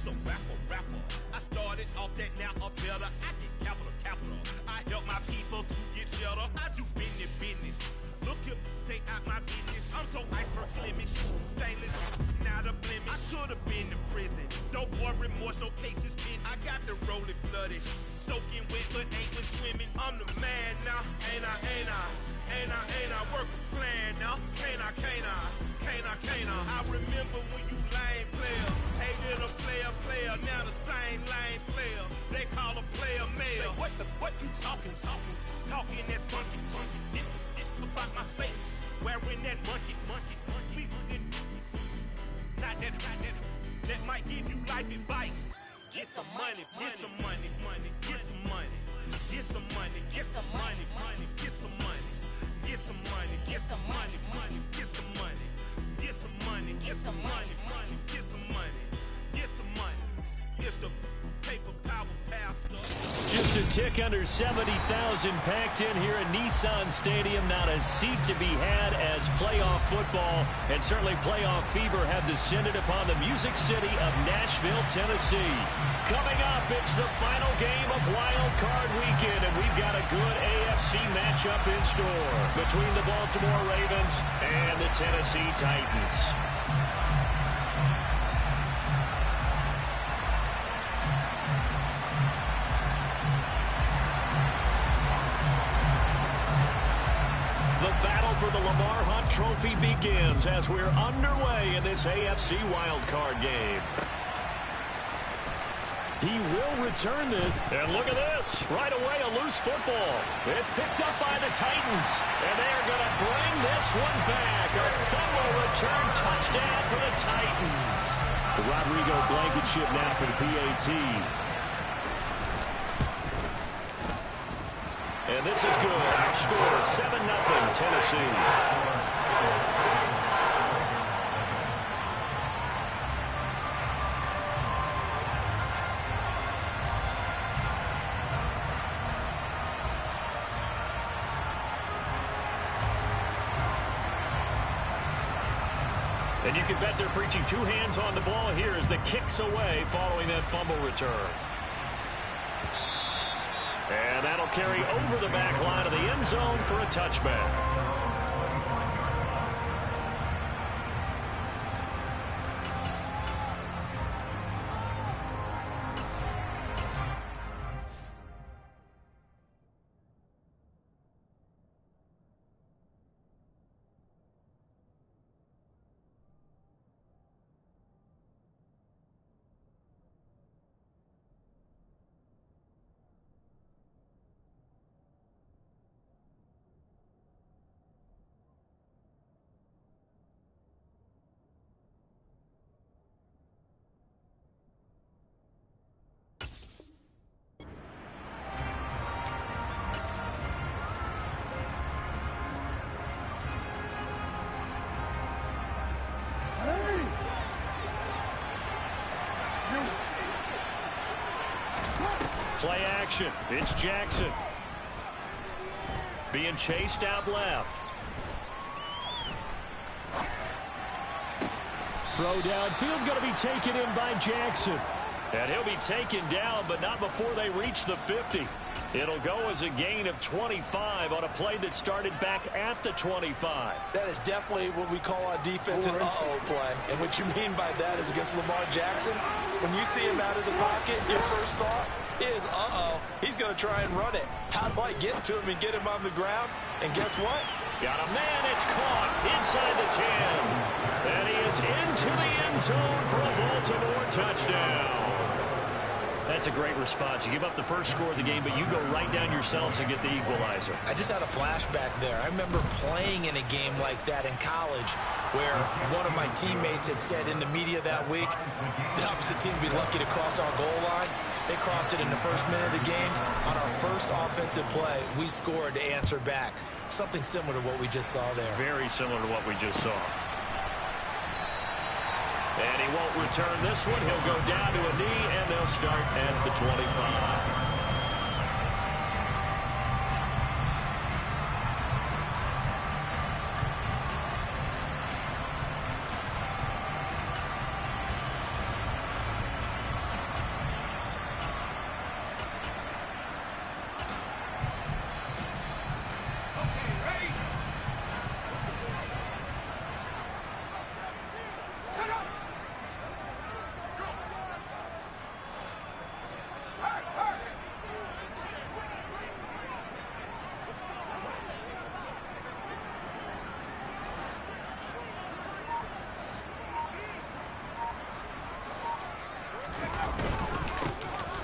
a rapper. I started off that, now I'm better. I get capital. I help my people to get cheddar. I do business. Look here, stay out my business. I'm so iceberg slimish, stainless, not a blemish. I should have been to prison. Don't boy remorse, no cases pinned. I got the rolling flooded, soaking wet, but ain't been swimming. I'm the man now, ain't I? Work a plan now, can't I? I remember when you lame player, hated a player, now the same lame player. They call a player mayor. Say, what you talking that funky. About my face, wearing that monkey. Not that might give you life advice. Get some money. It's the paper power pastor. Just a tick under 70,000 packed in here at Nissan Stadium. Not a seat to be had as playoff football and certainly playoff fever have descended upon the Music City of Nashville, Tennessee. Coming up, it's the final game of Wildcard Weekend, and we've got a good AFC matchup in store between the Baltimore Ravens and the Tennessee Titans. The battle for the Lamar Hunt Trophy begins as we're underway in this AFC wildcard game. He will return this. And look at this. Right away, a loose football. It's picked up by the Titans. And they are going to bring this one back. A fumble return touchdown for the Titans. Rodrigo Blankenship now for the PAT. And this is good. Our score, 7-0 Tennessee. And you can bet they're preaching two hands on the ball here as the kick's away following that fumble return. And that'll carry over the back line of the end zone for a touchback. Play action. It's Jackson. Being chased out left. Throw downfield going to be taken in by Jackson. And he'll be taken down, but not before they reach the 50. It'll go as a gain of 25 on a play that started back at the 25. That is definitely what we call our defense an uh-oh play. And what you mean by that is against Lamar Jackson, when you see him out of the pocket, your first thought is, uh-oh, he's going to try and run it. How do I get to him and get him on the ground? And guess what? Got a man, it's caught inside the 10. And he is into the end zone for a Baltimore touchdown. That's a great response. You give up the first score of the game, but you go right down yourselves and get the equalizer. I just had a flashback there. I remember playing in a game like that in college where one of my teammates had said in the media that week, the opposite team would be lucky to cross our goal line. They crossed it in the first minute of the game. On our first offensive play, we scored to answer back. Something similar to what we just saw there. Very similar to what we just saw. And he won't return this one. He'll go down to a knee, and they'll start at the 25.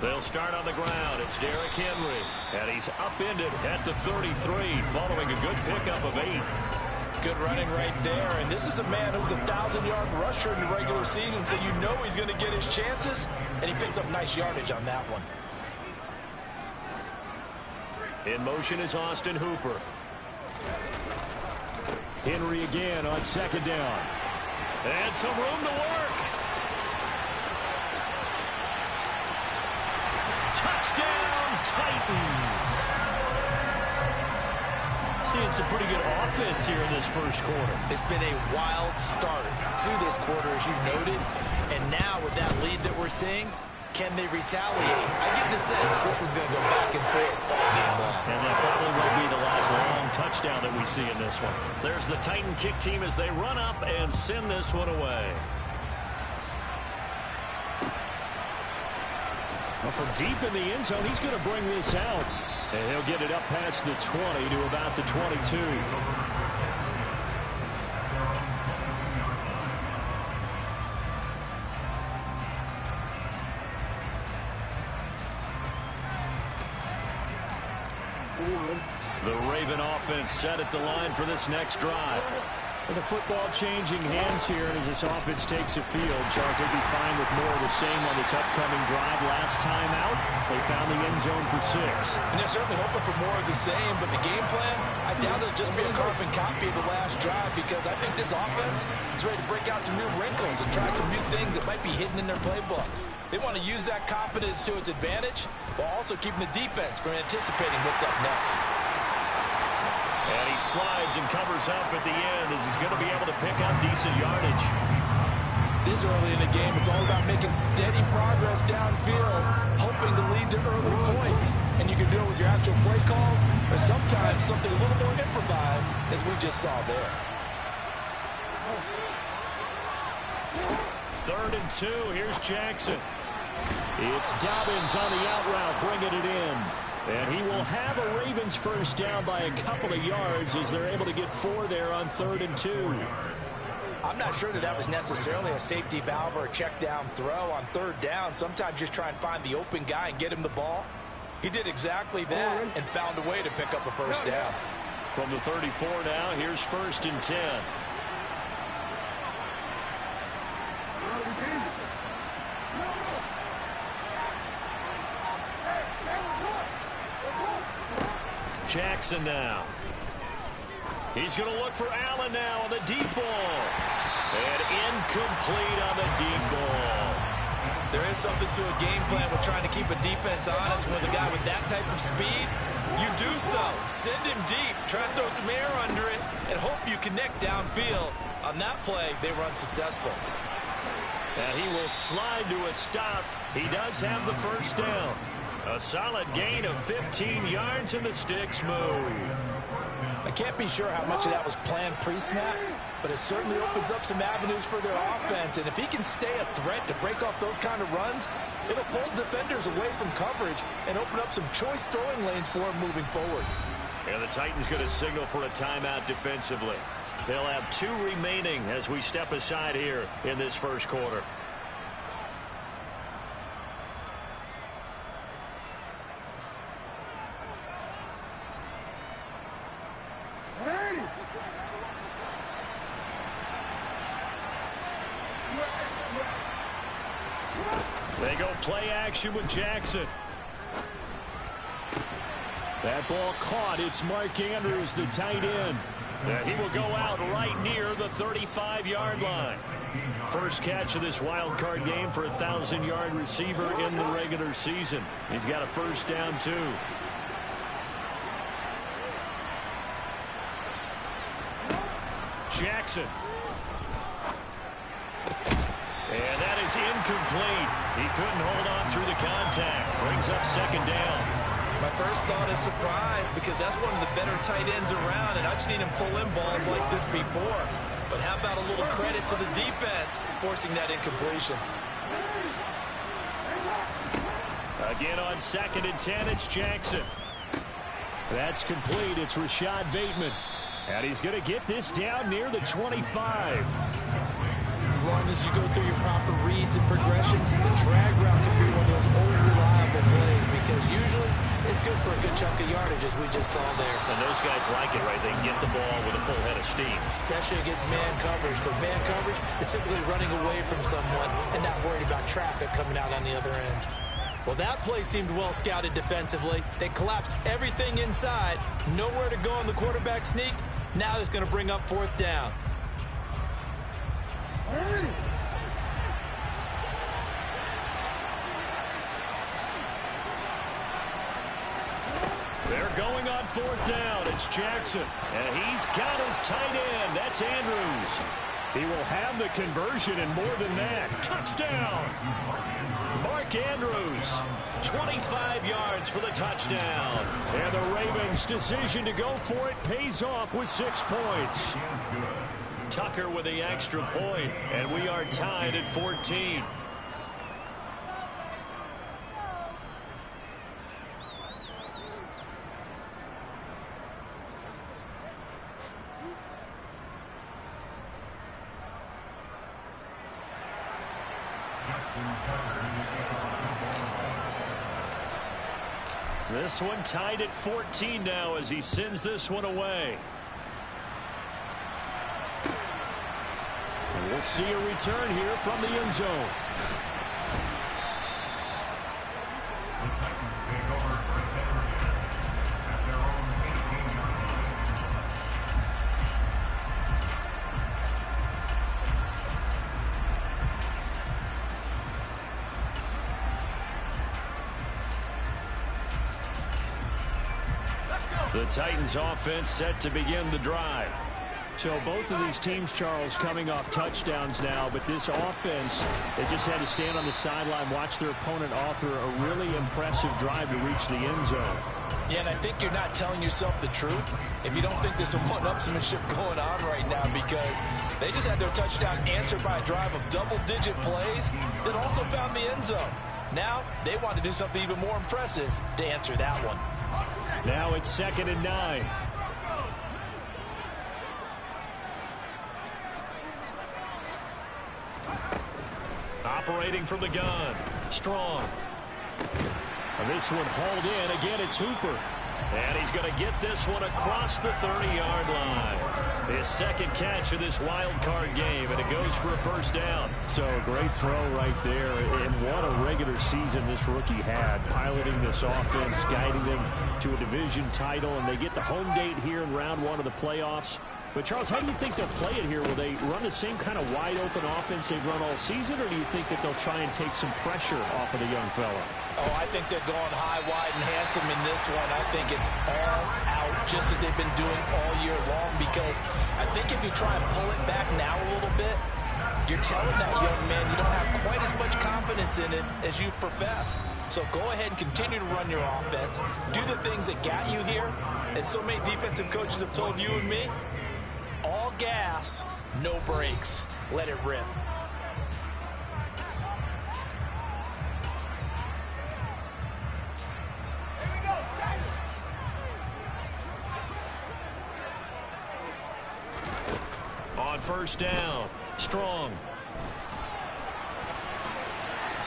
They'll start on the ground. It's Derrick Henry. And he's upended at the 33 following a good pickup of 8. Good running right there. And this is a man who was a 1,000-yard rusher in the regular season, so you know he's going to get his chances. And he picks up nice yardage on that one. In motion is Austin Hooper. Henry again on second down. And some room to work. Touchdown, Titans. Seeing some pretty good offense here in this first quarter. It's been a wild start to this quarter, as you've noted. And now with that lead that we're seeing, can they retaliate? I get the sense this one's going to go back and forth all game long. And that probably will be the last long touchdown that we see in this one. There's the Titan kick team as they run up and send this one away. Well, from deep in the end zone, he's going to bring this out. And he'll get it up past the 20 to about the 22. The Raven offense set at the line for this next drive. And the football changing hands here as this offense takes a field. Charles, they'll be fine with more of the same on this upcoming drive. Last time out, they found the end zone for 6. And they're certainly hoping for more of the same, but the game plan, I doubt it'll just be a carbon copy of the last drive, because I think this offense is ready to break out some new wrinkles and try some new things that might be hidden in their playbook. They want to use that confidence to its advantage, while also keeping the defense from anticipating what's up next. And he slides and covers up at the end as he's going to be able to pick up decent yardage. This early in the game, it's all about making steady progress downfield, hoping to lead to early points. And you can do it with your actual play calls, or sometimes something a little more improvised, as we just saw there. 3rd and 2. Here's Jackson. It's Dobbins on the out route, bringing it in. And he will have a Ravens first down by a couple of yards as they're able to get 4 there on 3rd and 2. I'm not sure that was necessarily a safety valve or a check down throw on 3rd down. Sometimes just try and find the open guy and get him the ball. He did exactly that and found a way to pick up a first down. From the 34 now, here's 1st and 10. Jackson now. He's going to look for Allen now on the deep ball. And incomplete on the deep ball. There is something to a game plan with trying to keep a defense honest. With a guy with that type of speed, you do so. Send him deep. Try and throw some air under it and hope you connect downfield. On that play, they run successful. And he will slide to a stop. He does have the first down. A solid gain of 15 yards and the sticks move. I can't be sure how much of that was planned pre-snap, but it certainly opens up some avenues for their offense. And if he can stay a threat to break off those kind of runs, it'll pull defenders away from coverage and open up some choice throwing lanes for him moving forward. And the Titans going to signal for a timeout defensively. They'll have 2 remaining as we step aside here in this first quarter. They go play action with Jackson. That ball caught. It's Mark Andrews, the tight end. He will go out right near the 35-yard line. First catch of this wild card game for a 1,000-yard receiver in the regular season. He's got a first down, too. Jackson. And that is incomplete. He couldn't hold on through the contact. Brings up second down. My first thought is surprise, because that's one of the better tight ends around, and I've seen him pull in balls like this before. But how about a little credit to the defense forcing that incompletion? Again on 2nd and 10, it's Jackson. That's complete. It's Rashad Bateman. And he's going to get this down near the 25. So long as you go through your proper reads and progressions, the drag route can be one of those old reliable plays because usually it's good for a good chunk of yardage, as we just saw there. And those guys like it, right? They get the ball with a full head of steam. Especially against man coverage, because man coverage, you're typically running away from someone and not worried about traffic coming out on the other end. Well, that play seemed well scouted defensively. They collapsed everything inside. Nowhere to go on the quarterback sneak. Now it's going to bring up 4th down. They're going on 4th down. It's Jackson. And he's got his tight end. That's Andrews. He will have the conversion and more than that. Touchdown. Mark Andrews, 25 yards for the touchdown. And the Ravens' decision to go for it pays off with 6 points. Tucker with the extra point, and we are tied at 14. This one tied at 14 now as he sends this one away. And we'll see a return here from the end zone. The Titans offense set to begin the drive. So both of these teams, Charles, coming off touchdowns now, but this offense, they just had to stand on the sideline, watch their opponent author a really impressive drive to reach the end zone. Yeah, and I think you're not telling yourself the truth if you don't think there's some one-upsmanship going on right now, because they just had their touchdown answered by a drive of double-digit plays that also found the end zone. Now they want to do something even more impressive to answer that one. Now it's 2nd and 9. Operating from the gun. Strong. And this one hauled in. Again, it's Hooper. And he's going to get this one across the 30-yard line. His second catch of this wild card game, and it goes for a 1st down. So a great throw right there, and what a regular season this rookie had, piloting this offense, guiding them to a division title, and they get the home date here in round 1 of the playoffs. But, Charles, how do you think they'll play it here? Will they run the same kind of wide-open offense they've run all season, or do you think that they'll try and take some pressure off of the young fella? Oh, I think they're going high, wide, and handsome in this one. I think it's all out, just as they've been doing all year long, because I think if you try and pull it back now a little bit, you're telling that young man you don't have quite as much confidence in it as you've professed. So go ahead and continue to run your offense. Do the things that got you here. As so many defensive coaches have told you and me, all gas, no brakes. Let it rip. On 1st down, Strong.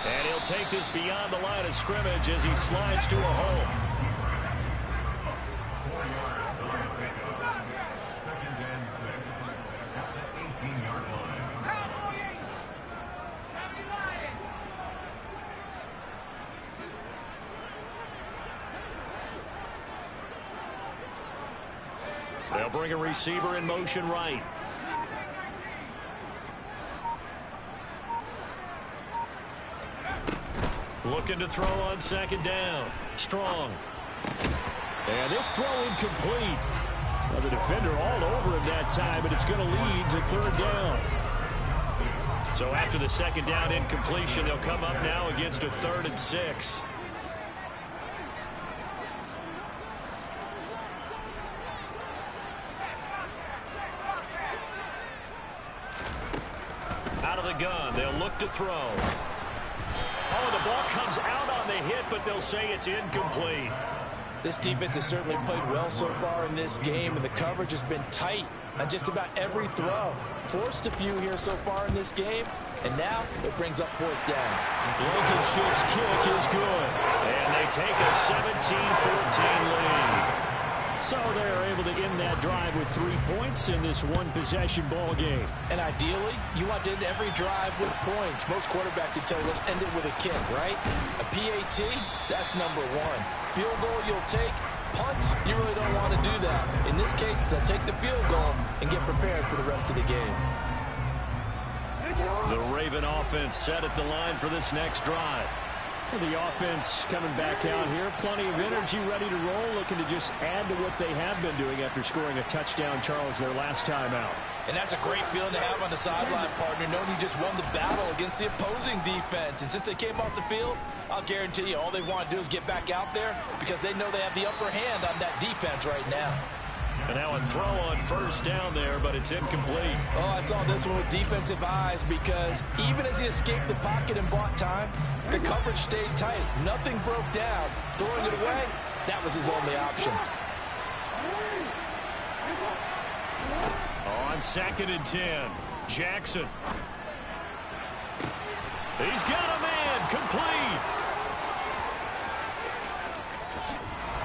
And he'll take this beyond the line of scrimmage as he slides to a hole. They'll bring a receiver in motion right. Looking to throw on 2nd down. Strong. And this throw incomplete. Well, the defender all over him that time, but it's going to lead to 3rd down. So after the 2nd down incompletion, they'll come up now against a 3rd and 6. Out of the gun, they'll look to throw. Oh, the ball comes out on the hit, but they'll say it's incomplete. This defense has certainly played well so far in this game, and the coverage has been tight. on just about every throw. Forced a few here so far in this game, and now it brings up 4th down. Blankenship's kick is good, and they take a 17-14 lead. So they're able to end that drive with 3 points in this one-possession ball game. And ideally, you want to end every drive with points. Most quarterbacks would tell you, let's end it with a kick, right? A PAT, that's number 1. Field goal you'll take. Punts, you really don't want to do that. In this case, they'll take the field goal and get prepared for the rest of the game. The Raven offense set at the line for this next drive. The offense coming back out here. Plenty of energy, ready to roll, looking to just add to what they have been doing after scoring a touchdown, Charles, their last time out. And that's a great feeling to have on the sideline, partner, knowing you just won the battle against the opposing defense. And since they came off the field, I'll guarantee you all they want to do is get back out there because they know they have the upper hand on that defense right now. And now a throw on 1st down there, but it's incomplete. Oh, I saw this one with defensive eyes because even as he escaped the pocket and bought time, the coverage stayed tight. Nothing broke down. Throwing it away, that was his only option. On 2nd and 10, Jackson. He's got a man, complete.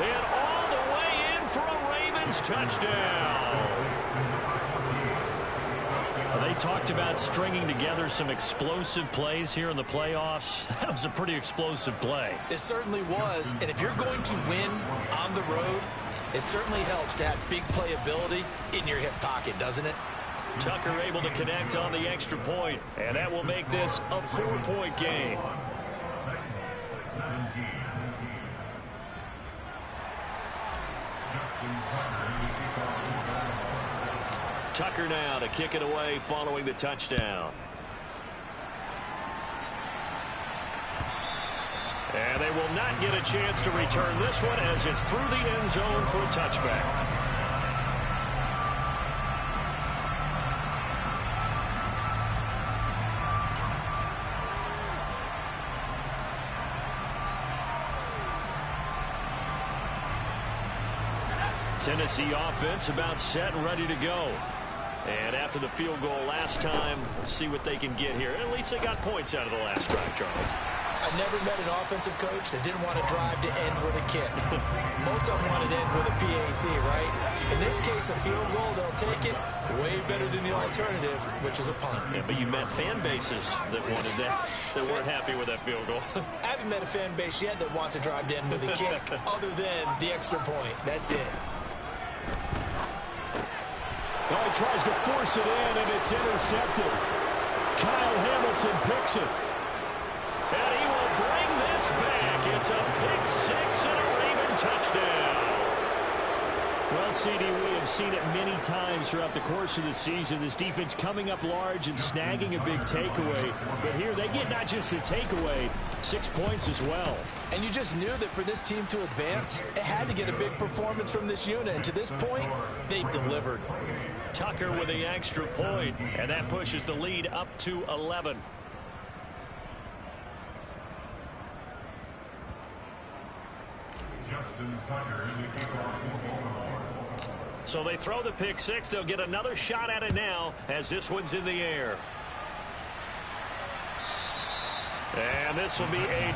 And all the way in for a Ravens touchdown. They talked about stringing together some explosive plays here in the playoffs. That was a pretty explosive play. It certainly was. And if you're going to win on the road, it certainly helps to have big playability in your hip pocket, doesn't it? Tucker able to connect on the extra point, and that will make this a 4-point game. Tucker now to kick it away following the touchdown. And they will not get a chance to return this one as it's through the end zone for a touchback. Tennessee offense about set and ready to go. And after the field goal last time, see what they can get here. At least they got points out of the last drive, Charles. I never met an offensive coach that didn't want to drive to end with a kick. Most of them wanted to end with a PAT, right? In this case, a field goal, they'll take it. Way better than the alternative, which is a punt. Yeah, but you met fan bases that wanted that, that weren't happy with that field goal. I haven't met a fan base yet that wants to drive to end with a kick, other than the extra point. That's it. Oh, he tries to force it in, and it's intercepted. Kyle Hamilton picks it. And he will bring this back. It's a pick six and a Raven touchdown. Well, CD, we have seen it many times throughout the course of the season. This defense coming up large and snagging a big takeaway. But here they get not just the takeaway, 6 points as well. And you just knew that for this team to advance, it had to get a big performance from this unit. And to this point, they've delivered. Tucker with the extra point, and that pushes the lead up to 11. So they throw the pick six. They'll get another shot at it now as this one's in the air. And this will be a...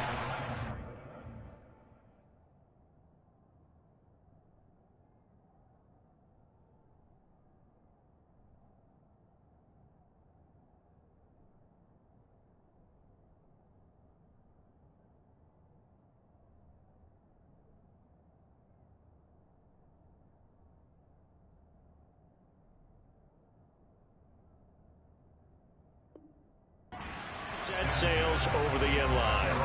Set sails over the end line.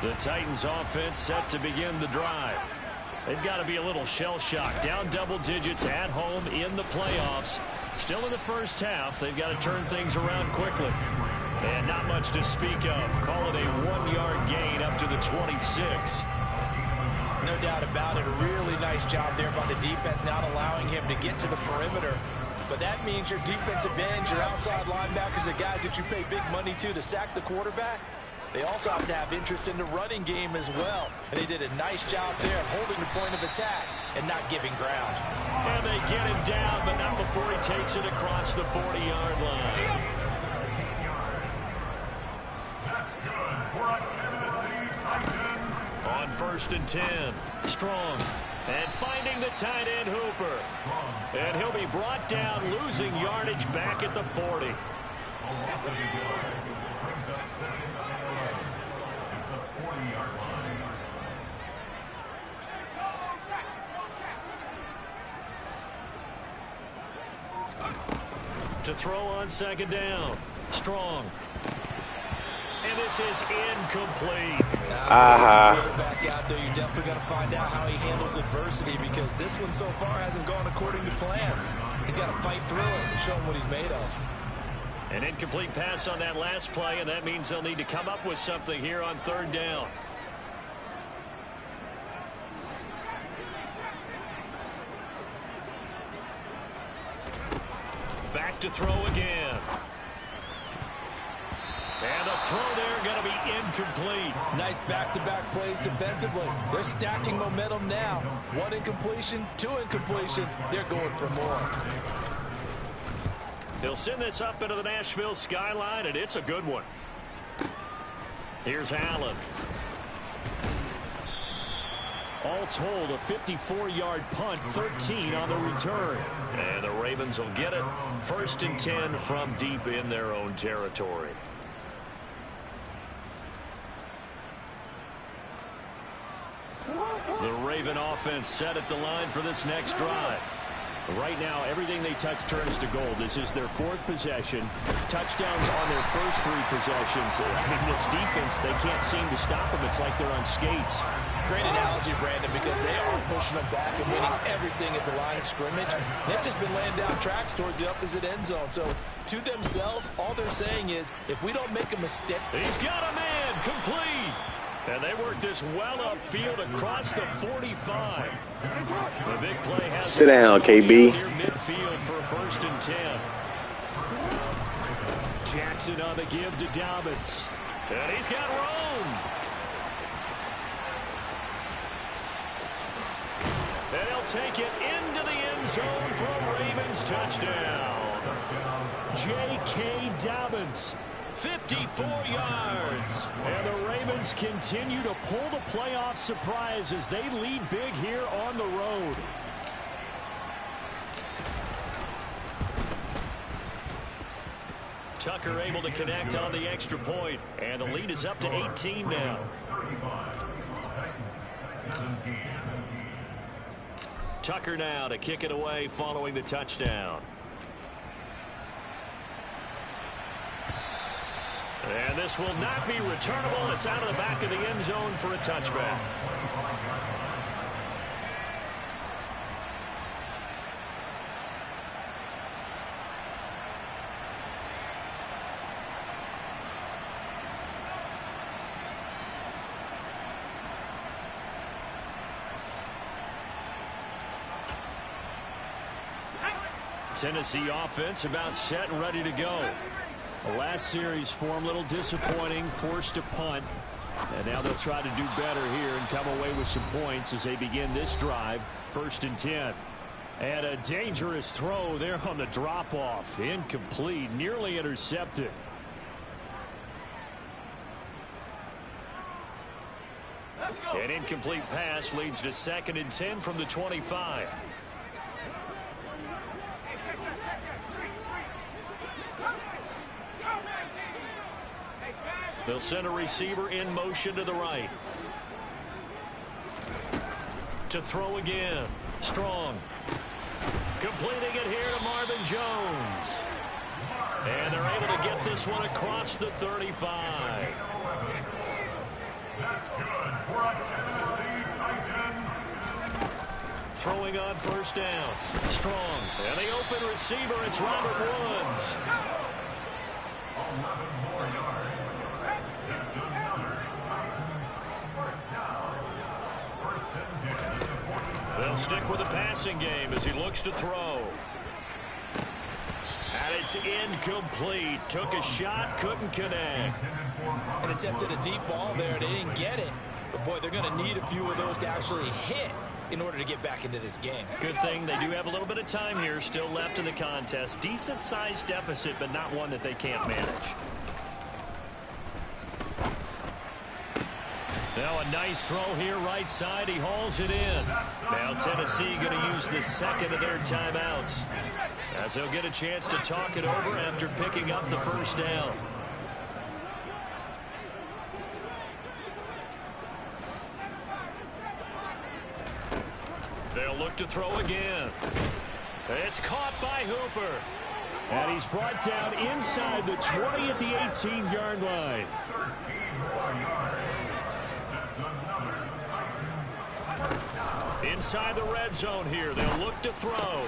The Titans offense set to begin the drive. They've got to be a little shell-shocked. Down double digits at home in the playoffs. Still in the first half. They've got to turn things around quickly. And not much to speak of. Call it a 1-yard gain up to the 26. No doubt about it. A really nice job there by the defense, not allowing him to get to the perimeter. but that means your defensive ends, your outside linebackers, the guys that you pay big money to sack the quarterback, they also have to have interest in the running game as well. And they did a nice job there of holding the point of attack and not giving ground. And they get him down, but not before he takes it across the 40-yard line. On 1st and 10, Strong. And finding the tight end Hooper. And he'll be brought down, losing yardage back at the 40. To throw on 2nd down. Strong. And this is incomplete. Back out there, you're definitely going to find out how he handles adversity, because this one so far hasn't gone according to plan. He's got to fight through it and show him what he's made of. An incomplete pass on that last play, and that means they'll need to come up with something here on 3rd down. Back to throw again. And the throw there going to be incomplete. Nice back-to-back plays defensively. They're stacking momentum now. 1 incompletion, 2 incompletion. They're going for more. They'll send this up into the Nashville skyline, and it's a good one. Here's Allen. All told, a 54-yard punt, 13 on the return. And the Ravens will get it. 1st and 10 from deep in their own territory. The Raven offense set at the line for this next drive. Right now, everything they touch turns to gold. This is their 4th possession. Touchdowns on their first 3 possessions. I mean, this defense, they can't seem to stop them. It's like they're on skates. Great analogy, Brandon, because they are pushing them back and winning everything at the line of scrimmage. They've just been laying down tracks towards the opposite end zone. So, to themselves, all they're saying is, if we don't make a mistake... He's got a man, complete. And they work this well upfield across the 45. The big play has sit down, KB. Near midfield for 1st and 10. Jackson on the give to Dobbins. And he's got room. And he'll take it into the end zone for a Ravens touchdown. J.K. Dobbins. 54 yards. And the Ravens continue to pull the playoff surprise as they lead big here on the road. Tucker able to connect on the extra point, and the lead is up to 18 now. Tucker now to kick it away following the touchdown. And this will not be returnable. It's out of the back of the end zone for a touchback. Tennessee offense about set and ready to go. The last series form a little disappointing, forced a punt. And now they'll try to do better here and come away with some points as they begin this drive. 1st and 10. And a dangerous throw there on the drop-off. Incomplete, nearly intercepted. An incomplete pass leads to 2nd and 10 from the 25. They'll send a receiver in motion to the right. To throw again. Strong. Completing it here to Marvin Jones. And they're able to get this one across the 35. That's good for a Tennessee Titan. Throwing on 1st down. Strong. And the open receiver, it's Robert Woods. 11 more yards. They'll stick with the passing game as he looks to throw. it's incomplete. Took a shot, couldn't connect. And attempted a deep ball there. They didn't get it. But, boy, they're going to need a few of those to actually hit in order to get back into this game. Good thing they do have a little bit of time here still left in the contest. Decent-sized deficit, but not one that they can't manage. Now a nice throw here right side. He hauls it in. Now Tennessee going to use the second of their timeouts, as they'll get a chance to talk it over after picking up the first down. They'll look to throw again. It's caught by Hooper. And he's brought down inside the 20 at the 18-yard line. Inside the red zone here. They'll look to throw.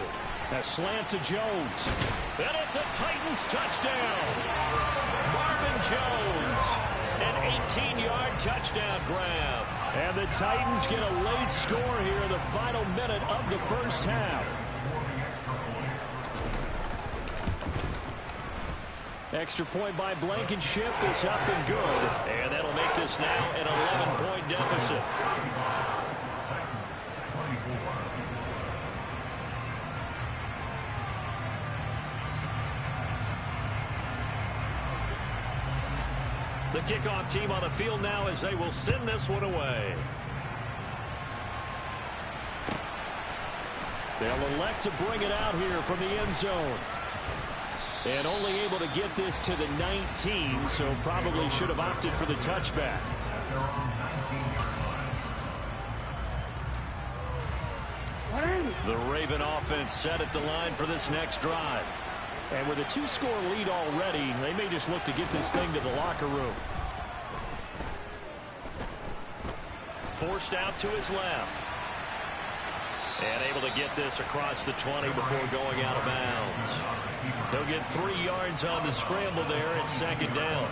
A slant to Jones. And it's a Titans touchdown. Marvin Jones. An 18-yard touchdown grab. And the Titans get a late score here in the final minute of the first half. Extra point by Blankenship is up and good. And that'll make this now an 11-point deficit. The kickoff team on the field now as they will send this one away. They'll elect to bring it out here from the end zone. And only able to get this to the 19, so probably should have opted for the touchback. The Raven offense set at the line for this next drive. And with a 2-score lead already, they may just look to get this thing to the locker room. Forced out to his left. And able to get this across the 20 before going out of bounds. They'll get 3 yards on the scramble there at second down.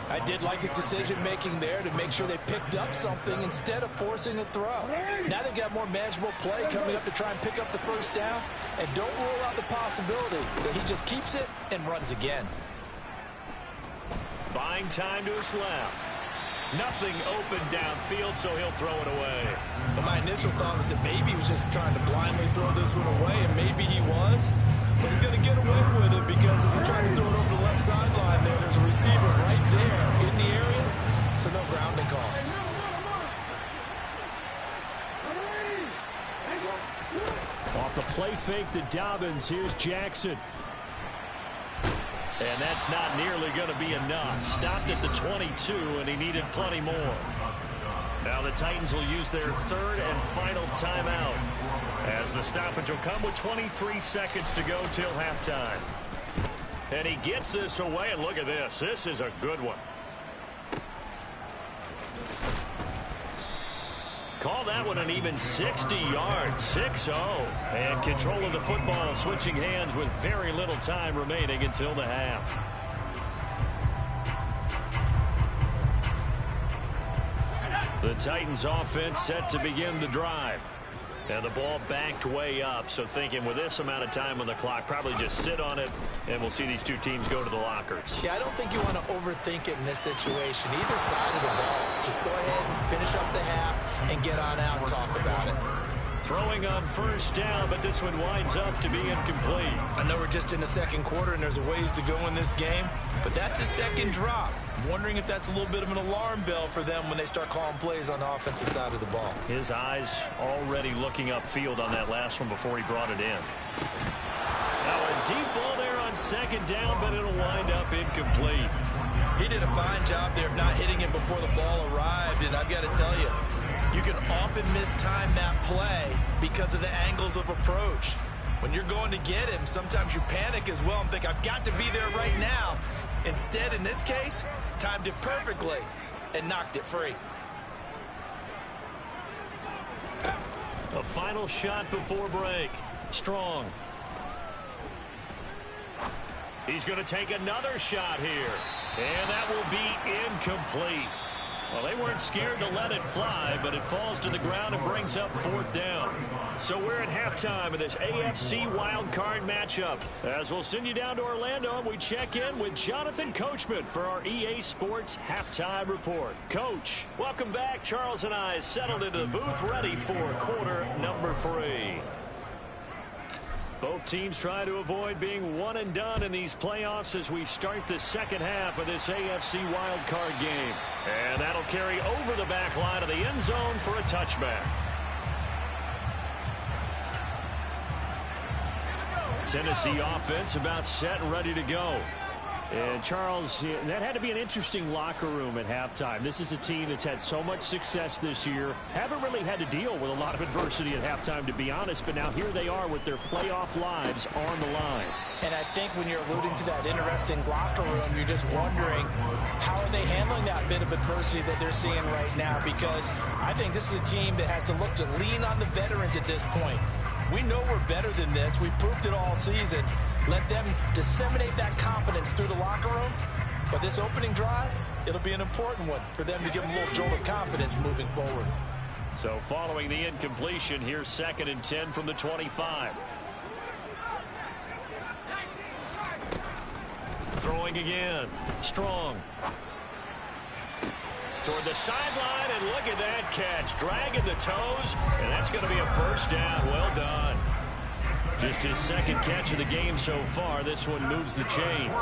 I did like his decision-making there to make sure they picked up something instead of forcing a throw. Now they've got more manageable play coming up to try and pick up the first down. And don't rule out the possibility that he just keeps it and runs again. Buying time to his left. Nothing open downfield, so he'll throw it away. But my initial thought was that maybe he was just trying to blindly throw this one away, and maybe he was. But he's going to get away with it because as he tried to throw it over the left sideline there's a receiver right there in the area, so no grounding call. Off the play fake to Dobbins, here's Jackson. And that's not nearly going to be enough. Stopped at the 22, and he needed plenty more. Now the Titans will use their third and final timeout, as the stoppage will come with 23 seconds to go till halftime. And he gets this away, and look at this. This is a good one. Call that one an even 60 yards, 6-0. And control of the football switching hands with very little time remaining until the half. The Titans offense set to begin the drive. And the ball backed way up, so thinking with this amount of time on the clock, probably just sit on it, and we'll see these two teams go to the lockers. Yeah, I don't think you want to overthink it in this situation. Either side of the ball, just go ahead and finish up the half and get on out and talk about it. Throwing on first down, but this one winds up to be incomplete. I know we're just in the second quarter and there's a ways to go in this game, but that's a second drop. I'm wondering if that's a little bit of an alarm bell for them when they start calling plays on the offensive side of the ball. His eyes already looking upfield on that last one before he brought it in. Now a deep ball there on second down, but it'll wind up incomplete. He did a fine job there of not hitting it before the ball arrived, and I've got to tell you, you can often mistime that play because of the angles of approach. When you're going to get him, sometimes you panic as well and think, I've got to be there right now. Instead, in this case, timed it perfectly and knocked it free. A final shot before break. Strong. He's going to take another shot here. And that will be incomplete. Well, they weren't scared to let it fly, but it falls to the ground and brings up 4th down. So we're at halftime of this AFC Wildcard matchup. As we'll send you down to Orlando, and we check in with Jonathan Coachman for our EA Sports Halftime Report. Coach, welcome back. Charles and I settled into the booth, ready for quarter number 3. Both teams try to avoid being one and done in these playoffs as we start the second half of this AFC wildcard game. And that'll carry over the back line of the end zone for a touchback. Tennessee offense about set and ready to go. And Charles, that had to be an interesting locker room at halftime. This is a team that's had so much success this year. Haven't really had to deal with a lot of adversity at halftime, to be honest. But now here they are with their playoff lives on the line. And I think when you're alluding to that interesting locker room, you're just wondering how are they handling that bit of adversity that they're seeing right now? Because I think this is a team that has to look to lean on the veterans at this point. We know we're better than this. We've proved it all season. Let them disseminate that confidence through the locker room. But this opening drive, it'll be an important one for them to give them a little jolt of confidence moving forward. So following the incompletion, here's 2nd and 10 from the 25. Throwing again. Strong. Toward the sideline, and look at that catch. Dragging the toes, and that's going to be a 1st down. Well done. Just his 2nd catch of the game so far. This one moves the chains.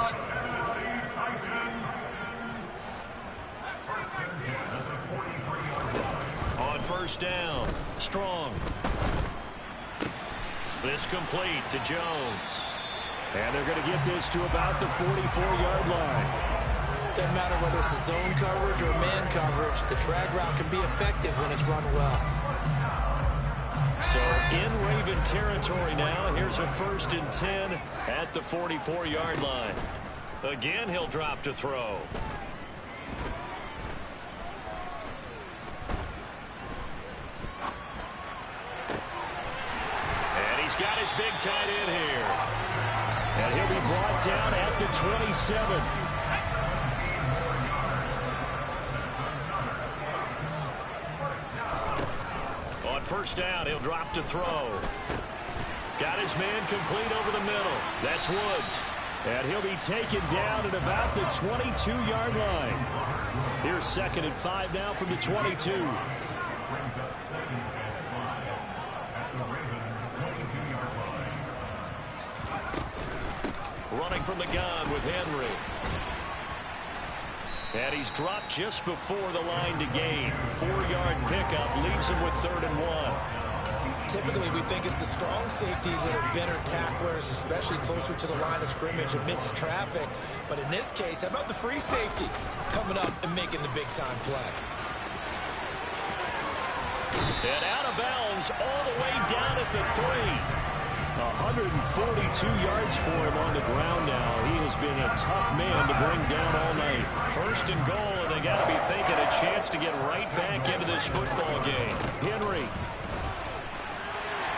On 1st down, Strong. This complete to Jones. And they're going to get this to about the 44-yard line. Doesn't matter whether it's a zone coverage or man coverage, the drag route can be effective when it's run well. So in Raven territory now, here's a 1st and 10 at the 44-yard line. Again, he'll drop to throw. And he's got his big tight end here. And he'll be brought down at the 27. On 1st down, he'll drop to throw. Got his man complete over the middle. That's Woods. And he'll be taken down at about the 22-yard line. Here's 2nd and 5 now from the 22. Running from the gun with Henry. And he's dropped just before the line to gain. 4-yard pickup leaves him with 3rd and 1. Typically, we think it's the strong safeties that are better tacklers, especially closer to the line of scrimmage amidst traffic. But in this case, how about the free safety coming up and making the big-time play? And out of bounds all the way down at the 3. 142 yards for him on the ground now. He has been a tough man to bring down all night. 1st and goal, and they got to be thinking a chance to get right back into this football game. Henry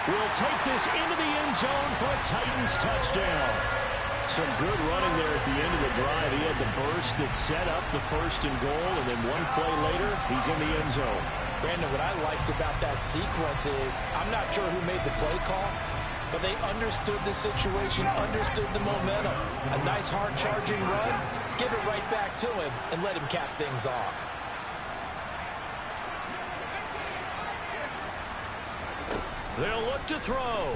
will take this into the end zone for a Titans touchdown. Some good running there at the end of the drive. He had the burst that set up the 1st and goal, and then one play later, he's in the end zone. Brandon, what I liked about that sequence is I'm not sure who made the play call, but they understood the situation, understood the momentum. A nice hard-charging run, give it right back to him, and let him cap things off. They'll look to throw.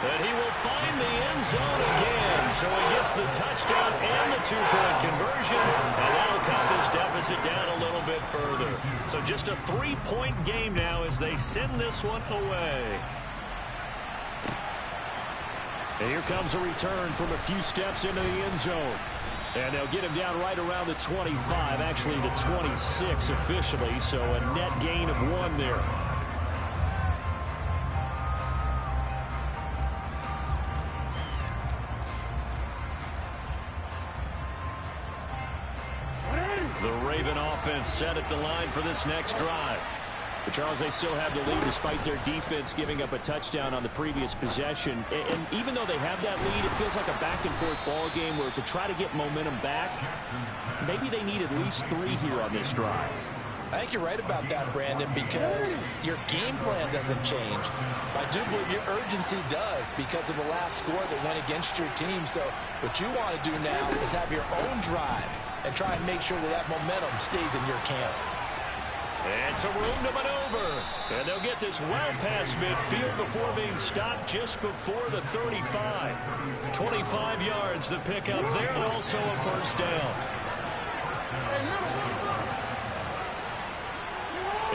And he will find the end zone again. So he gets the touchdown and the 2-point conversion. And that'll cut this deficit down a little bit further. So just a 3-point game now as they send this one away. And here comes a return from a few steps into the end zone. And they'll get him down right around the 25, actually the 26 officially. So a net gain of 1 there. The Raven offense set at the line for this next drive. But Charles, they still have the lead despite their defense giving up a touchdown on the previous possession. And even though they have that lead, it feels like a back-and-forth ball game where to try to get momentum back, maybe they need at least 3 here on this drive. I think you're right about that, Brandon, because your game plan doesn't change. I do believe your urgency does because of the last score that went against your team. So what you want to do now is have your own drive and try and make sure that that momentum stays in your camp. And some room to maneuver. And they'll get this well past midfield before being stopped just before the 35. 25 yards the pickup there, and also a first down.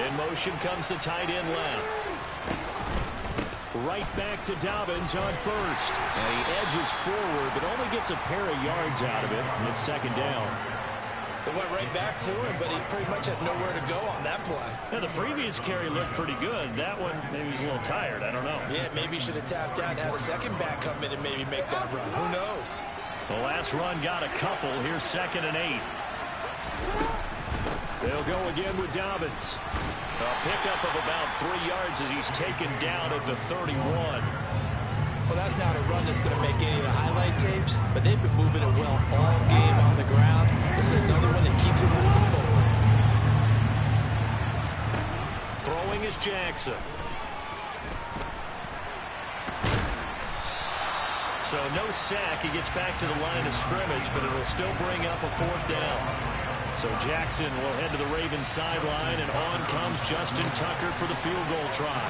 In motion comes the tight end left. Right back to Dobbins on first. And he edges forward, but only gets a pair of yards out of it. And it's second down. It went right back to him, but he pretty much had nowhere to go on that play. Now, the previous carry looked pretty good. That one, maybe he was a little tired. I don't know. Yeah, maybe he should have tapped out and had a second back come in and maybe make that run. Who knows? The last run got a couple. Here's 2nd and 8. They'll go again with Dobbins. A pickup of about 3 yards as he's taken down at the 31. Well, that's not a run that's going to make any of the highlight tapes, but they've been moving it well all game on the ground. This is another one that keeps it moving forward. Throwing is Jackson. So no sack. He gets back to the line of scrimmage, but it'll still bring up a 4th down. So Jackson will head to the Ravens sideline, and on comes Justin Tucker for the field goal try.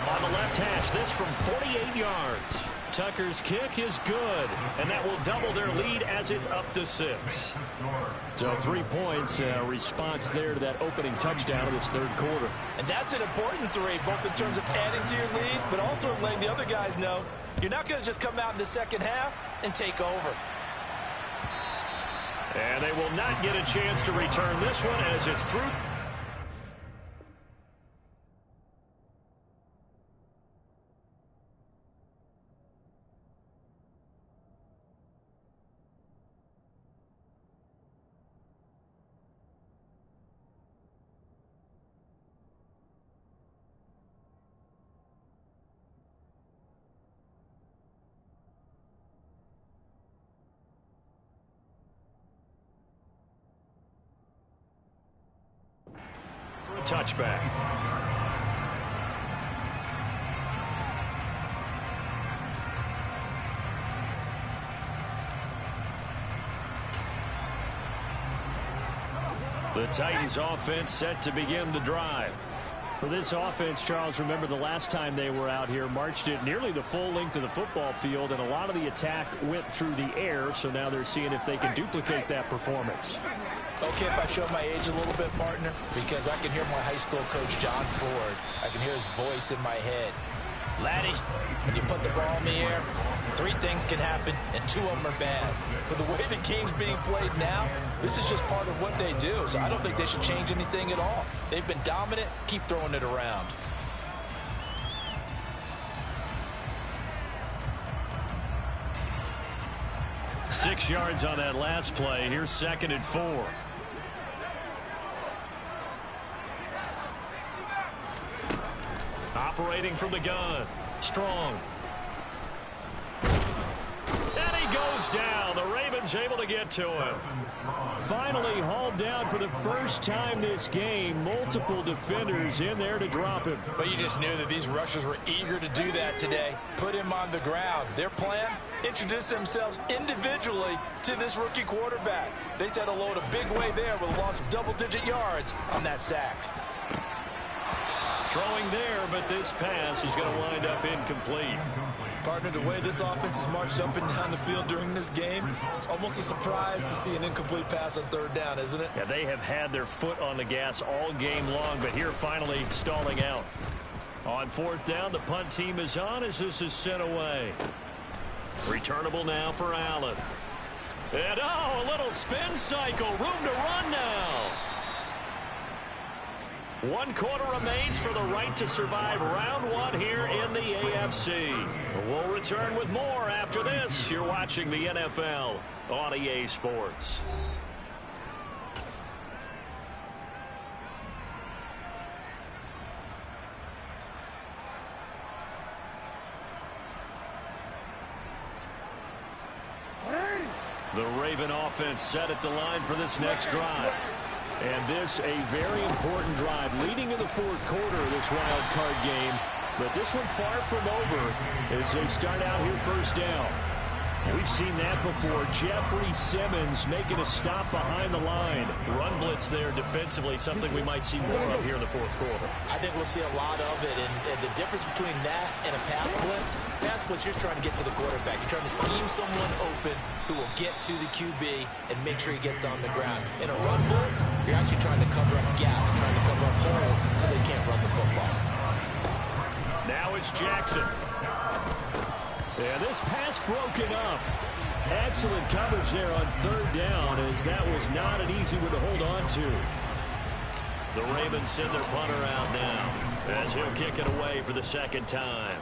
On the left hash, this from 48 yards. Tucker's kick is good, and that will double their lead as it's up to 6. So 3 points, response there to that opening touchdown of this third quarter. And that's an important 3, both in terms of adding to your lead, but also letting the other guys know you're not going to just come out in the second half and take over. And they will not get a chance to return this one as it's through. For a touchback. The Titans offense set to begin the drive. For this offense, Charles, remember the last time they were out here, marched it nearly the full length of the football field, and a lot of the attack went through the air, so now they're seeing if they can duplicate that performance. Okay, if I show my age a little bit, partner, because I can hear my high school coach, John Ford. I can hear his voice in my head. Laddie, when you put the ball in the air, 3 things can happen, and 2 of them are bad. But the way the game's being played now, this is just part of what they do, so I don't think they should change anything at all. They've been dominant. Keep throwing it around. Six yards on that last play. Here's 2nd and 4. Operating from the gun. Strong. And he goes down. The Ravens able to get to him. Finally hauled down for the first time this game. Multiple defenders in there to drop him. But you just knew that these rushers were eager to do that today. Put him on the ground. Their plan? Introduce themselves individually to this rookie quarterback. They set a load a big way there with a loss of double-digit yards on that sack. Throwing there, but this pass is going to wind up incomplete. Partner, the way this offense has marched up and down the field during this game, it's almost a surprise to see an incomplete pass on 3rd down, isn't it? Yeah, they have had their foot on the gas all game long, but here finally stalling out. On 4th down, the punt team is on as this is sent away. Returnable now for Allen. And a little spin cycle. Room to run now. 1 quarter remains for the right to survive round 1 here in the AFC. We'll return with more after this. You're watching the NFL on EA Sports. The Raven offense set at the line for this next drive. And this a very important drive leading in the fourth quarter of this wild card game. But this one far from over as they start out here first down. We've seen that before. Jeffrey Simmons making a stop behind the line. Run blitz there defensively, something we might see more of here in the fourth quarter. I think we'll see a lot of it. And the difference between that and a pass blitz, you're trying to get to the quarterback. You're trying to scheme someone open who will get to the QB and make sure he gets on the ground. In a run blitz, you're actually trying to cover up gaps, trying to cover up holes so they can't run the football. Now it's Jackson. And this pass broken up. Excellent coverage there on third down, as that was not an easy one to hold on to. The Ravens send their punter out now as he'll kick it away for the second time.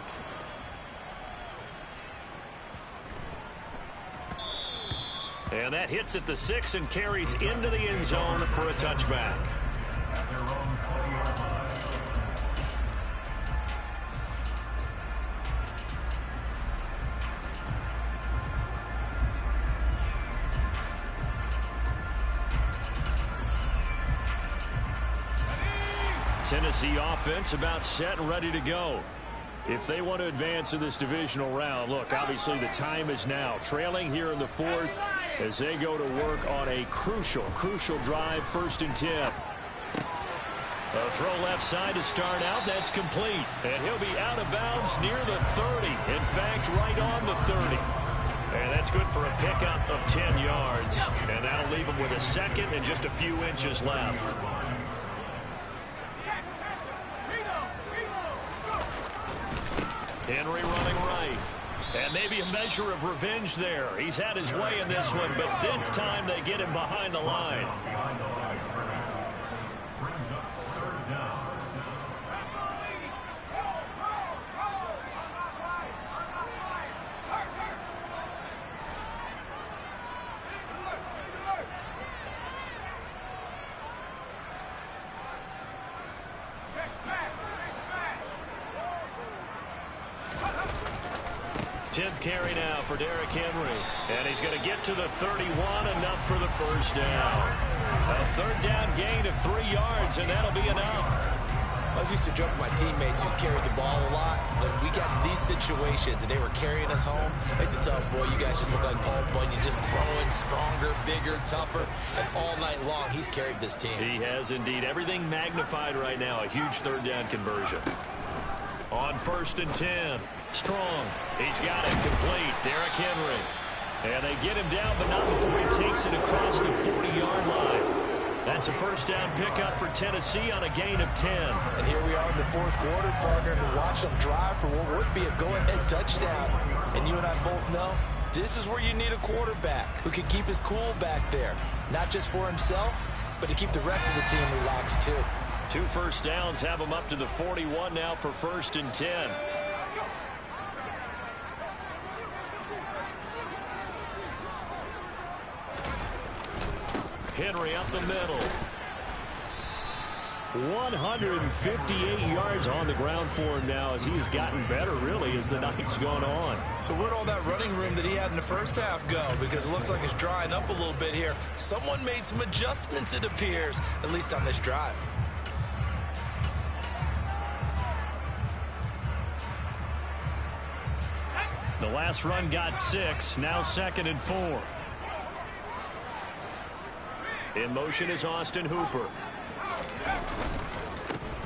And that hits at the 6 and carries into the end zone for a touchback. Tennessee offense about set and ready to go. If they want to advance in this divisional round, look, obviously the time is now. Trailing here in the fourth as they go to work on a crucial drive, 1st and 10. A throw left side to start out. That's complete. And he'll be out of bounds near the 30. In fact, right on the 30. And that's good for a pickup of 10 yards. And that'll leave him with a second and just a few inches left. Henry running right. And maybe a measure of revenge there. He's had his way in this one, but this time they get him behind the line. Carry now for Derrick Henry. And he's going to get to the 31, enough for the first down. A third down gain of 3 yards, and that'll be enough. I was used to joke with my teammates who carried the ball a lot. When we got in these situations and they were carrying us home, I used to tell them, boy, you guys just look like Paul Bunyan, just growing stronger, bigger, tougher. And all night long, he's carried this team. He has indeed. Everything magnified right now. A huge third down conversion. On 1st and 10. Strong. He's got it complete. Derrick Henry. And they get him down, but not before he takes it across the 40-yard line. That's a first down pickup for Tennessee on a gain of 10. And here we are in the fourth quarter, partner, to watch them drive for what would be a go-ahead touchdown. And you and I both know this is where you need a quarterback who can keep his cool back there. Not just for himself, but to keep the rest of the team relaxed too. 2 first downs have him up to the 41 now for 1st and 10. Henry up the middle. 158 yards on the ground for him now as he has gotten better, really, as the night's gone on. So where'd all that running room that he had in the first half go? Because it looks like it's drying up a little bit here. Someone made some adjustments, it appears, at least on this drive. The last run got 6, now 2nd and 4. In motion is Austin Hooper.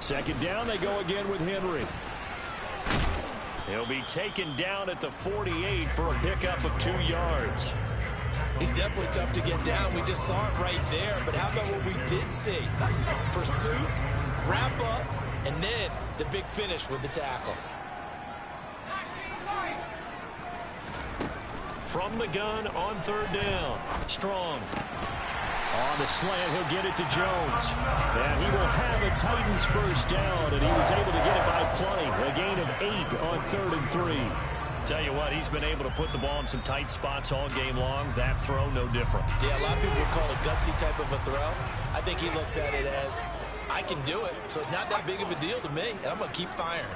2nd down, they go again with Henry. He'll be taken down at the 48 for a pickup of 2 yards. He's definitely tough to get down. We just saw it right there. But how about what we did see? Pursuit, wrap up, and then the big finish with the tackle. From the gun on 3rd down. Strong. On the slant, he'll get it to Jones. And he will have a Titans first down, and he was able to get it by plenty. A gain of 8 on 3rd and 3. Tell you what, he's been able to put the ball in some tight spots all game long. That throw, no different. Yeah, a lot of people would call it a gutsy type of a throw. I think he looks at it as, I can do it, so it's not that big of a deal to me, and I'm going to keep firing.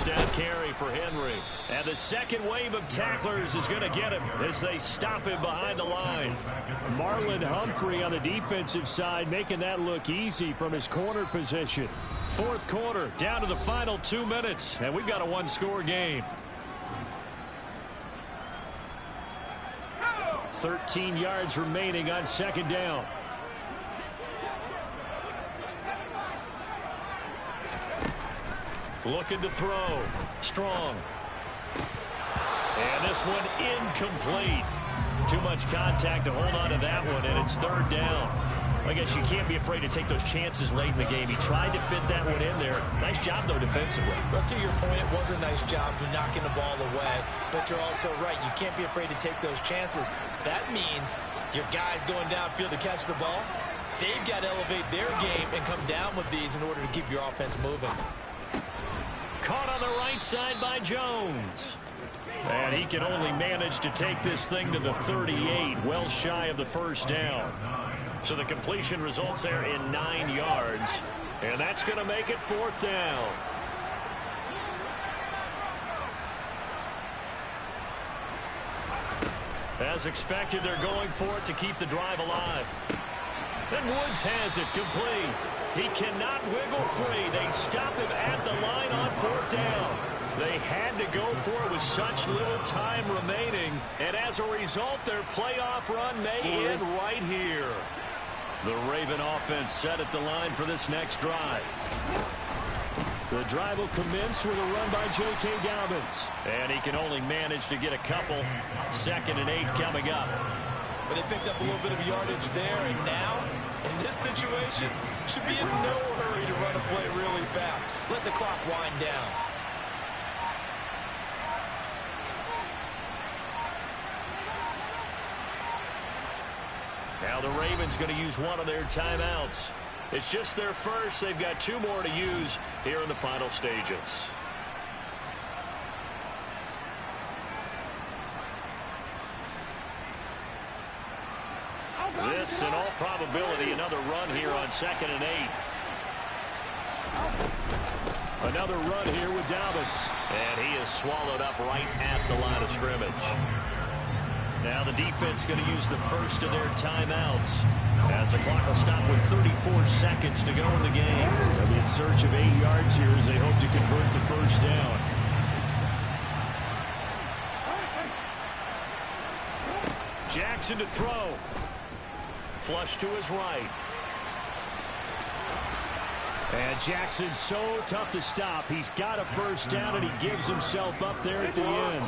first down carry for Henry. And the second wave of tacklers is going to get him as they stop him behind the line. Marlon Humphrey on the defensive side making that look easy from his corner position. Fourth quarter, down to the final 2 minutes, and we've got a one-score game. 13 yards remaining on second down. Looking to throw. Strong. And this one incomplete. Too much contact to hold on to that one, and it's third down. I guess you can't be afraid to take those chances late in the game. He tried to fit that one in there. Nice job, though, defensively. But to your point, it was a nice job of knocking the ball away. But you're also right. You can't be afraid to take those chances. That means your guys going downfield to catch the ball, they've got to elevate their game and come down with these in order to keep your offense moving. Caught on the right side by Jones. And he can only manage to take this thing to the 38, well shy of the first down. So the completion results there in 9 yards. And that's going to make it fourth down. As expected, they're going for it to keep the drive alive. And Woods has it complete. He cannot wiggle free. They stop him at the line on fourth down. They had to go for it with such little time remaining. And as a result, their playoff run may end right here. The Raven offense set at the line for this next drive. The drive will commence with a run by J.K. Dobbins. And he can only manage to get a couple. 2nd and 8 coming up. But they picked up a little bit of yardage there, and now, in this situation, should be in no hurry to run a play really fast. Let the clock wind down. Now the Ravens going to use one of their timeouts. It's just their first. They've got 2 more to use here in the final stages. This, in all probability, another run here on 2nd and 8. Another run here with Dobbins. And he is swallowed up right at the line of scrimmage. Now the defense going to use the first of their timeouts as the clock will stop with 34 seconds to go in the game. They'll be in search of 8 yards here as they hope to convert the first down. Jackson to throw. Flush to his right. And Jackson's so tough to stop. He's got a first down, and he gives himself up there at the end.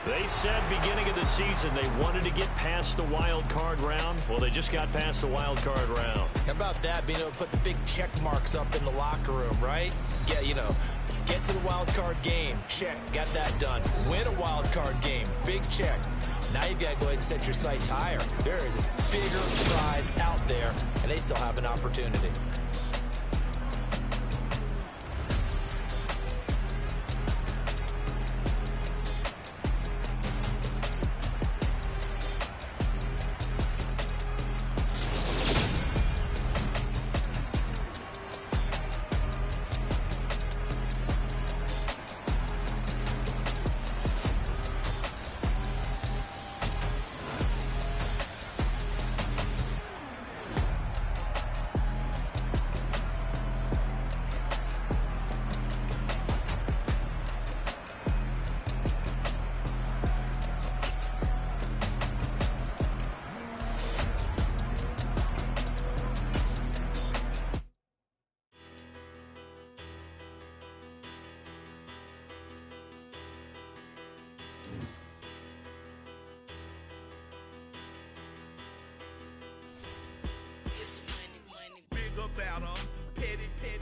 They said beginning of the season they wanted to get past the wild card round. Well, they just got past the wild card round. How about that, being able to put the big check marks up in the locker room, right? Get to the wild card game. Check. Got that done. Win a wild card game. Big check. Now you've got to go ahead and set your sights higher. There is a bigger prize out there, and they still have an opportunity.